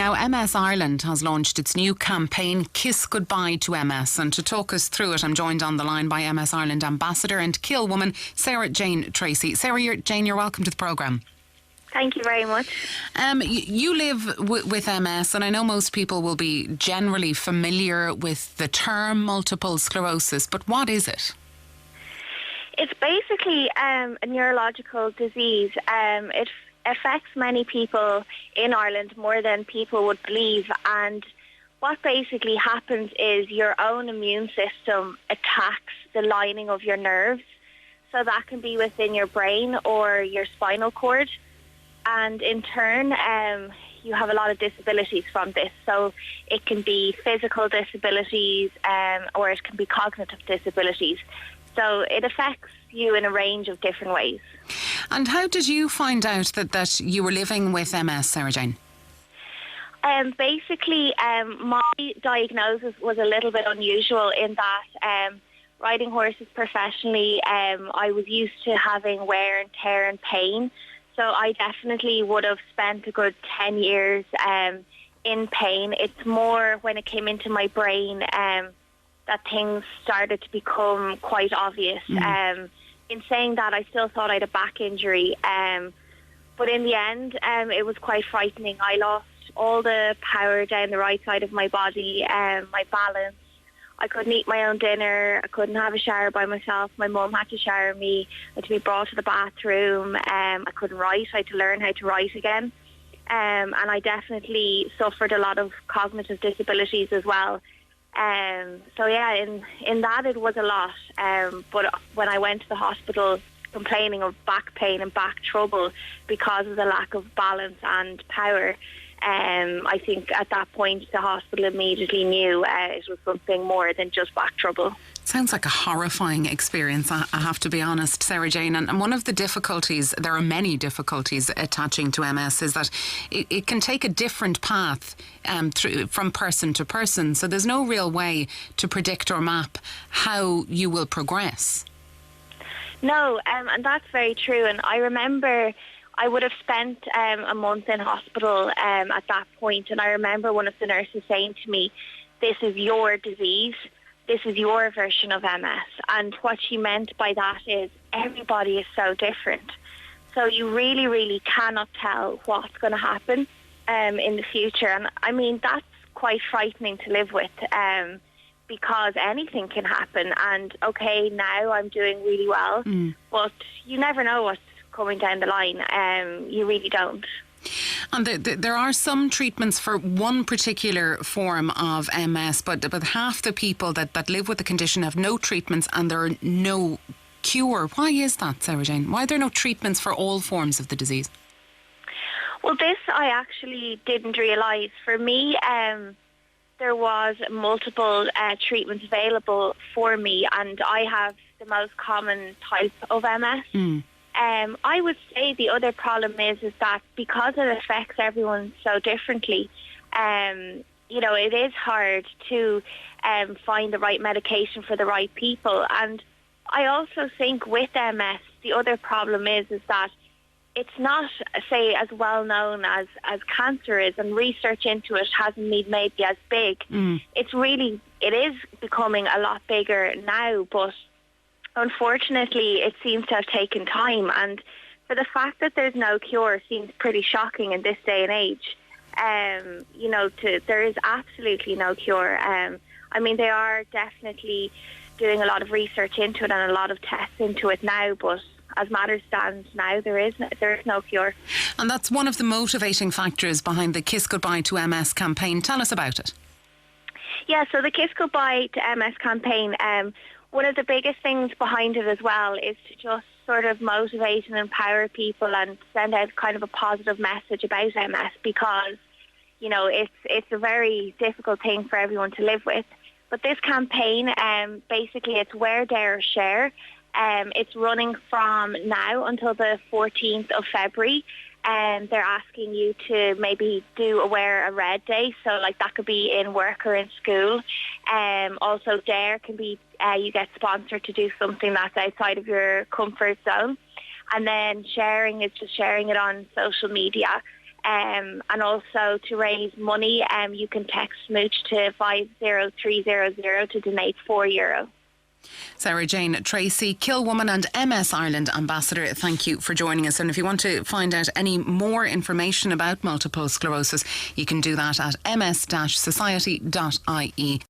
Now, MS Ireland has launched its new campaign, Kiss Goodbye to MS. And to talk us through it, I'm joined on the line by MS Ireland Ambassador and Kill woman, Sara Jane Tracy. Jane, you're welcome to the programme. Thank you very much. You live with MS, and I know most people will be generally familiar with the term multiple sclerosis, but what is it? It's basically a neurological disease. It affects many people in Ireland more than people would believe, and what basically happens is your own immune system attacks the lining of your nerves. So that can be within your brain or your spinal cord. And in turn, you have a lot of disabilities from this. So it can be physical disabilities or it can be cognitive disabilities. So it affects you in a range of different ways. And how did you find out that you were living with MS, Sara Jane? Basically, my diagnosis was a little bit unusual in that riding horses professionally, I was used to having wear and tear and pain. So I definitely would have spent a good 10 years in pain. It's more when it came into my brain that things started to become quite obvious. In saying that, I still thought I had a back injury. But in the end, it was quite frightening. I lost all the power down the right side of my body, my balance. I couldn't eat my own dinner. I couldn't have a shower by myself. My mum had to shower me. I had to be brought to the bathroom. I couldn't write. I had to learn how to write again. And I definitely suffered a lot of cognitive disabilities as well. So yeah, in that it was a lot. But when I went to the hospital complaining of back pain and back trouble because of the lack of balance and power, I think at that point the hospital immediately knew it was something more than just back trouble. Sounds like a horrifying experience, I have to be honest, Sara Jane. And one of the difficulties, there are many difficulties attaching to MS, is that it can take a different path from person to person. So there's no real way to predict or map how you will progress. No, and that's very true. And I remember I would have spent a month in hospital at that point, and I remember one of the nurses saying to me, "This is your disease, this is your version of MS." And what she meant by that is everybody is so different. So you really, really cannot tell what's going to happen in the future. And I mean, that's quite frightening to live with because anything can happen. And okay, now I'm doing really well, but you never know what's coming down the line. You really don't. And there are some treatments for one particular form of MS, but half the people that live with the condition have no treatments and there are no cure. Why is that, Sara Jane? Why are there no treatments for all forms of the disease? Well, this I actually didn't realise. For me, there was multiple treatments available for me, and I have the most common type of MS. I would say the other problem is that because it affects everyone so differently, it is hard to find the right medication for the right people. And I also think with MS, the other problem is that it's not, say, as well known as cancer is, and research into it hasn't been made as big. It is becoming a lot bigger now, but unfortunately, it seems to have taken time, and for the fact that there's no cure seems pretty shocking in this day and age. There is absolutely no cure. I mean, they are definitely doing a lot of research into it and a lot of tests into it now, but as matters stand now, there is no cure. And that's one of the motivating factors behind the Kiss Goodbye to MS campaign. Tell us about it. Yeah, so the Kiss Goodbye to MS campaign, one of the biggest things behind it as well is to just sort of motivate and empower people and send out kind of a positive message about MS, because, it's a very difficult thing for everyone to live with. But this campaign, basically it's Wear, Dare, Share. It's running from now until the 14th of February. And they're asking you to maybe wear a red day, so like that could be in work or in school. Also, Dare can be you get sponsored to do something that's outside of your comfort zone, and then sharing is just sharing it on social media. And also to raise money, you can text Smooch to 50300 to donate €4. Sara Jane Tracy, Kill Woman and MS Ireland Ambassador, thank you for joining us. And if you want to find out any more information about multiple sclerosis, you can do that at ms-society.ie.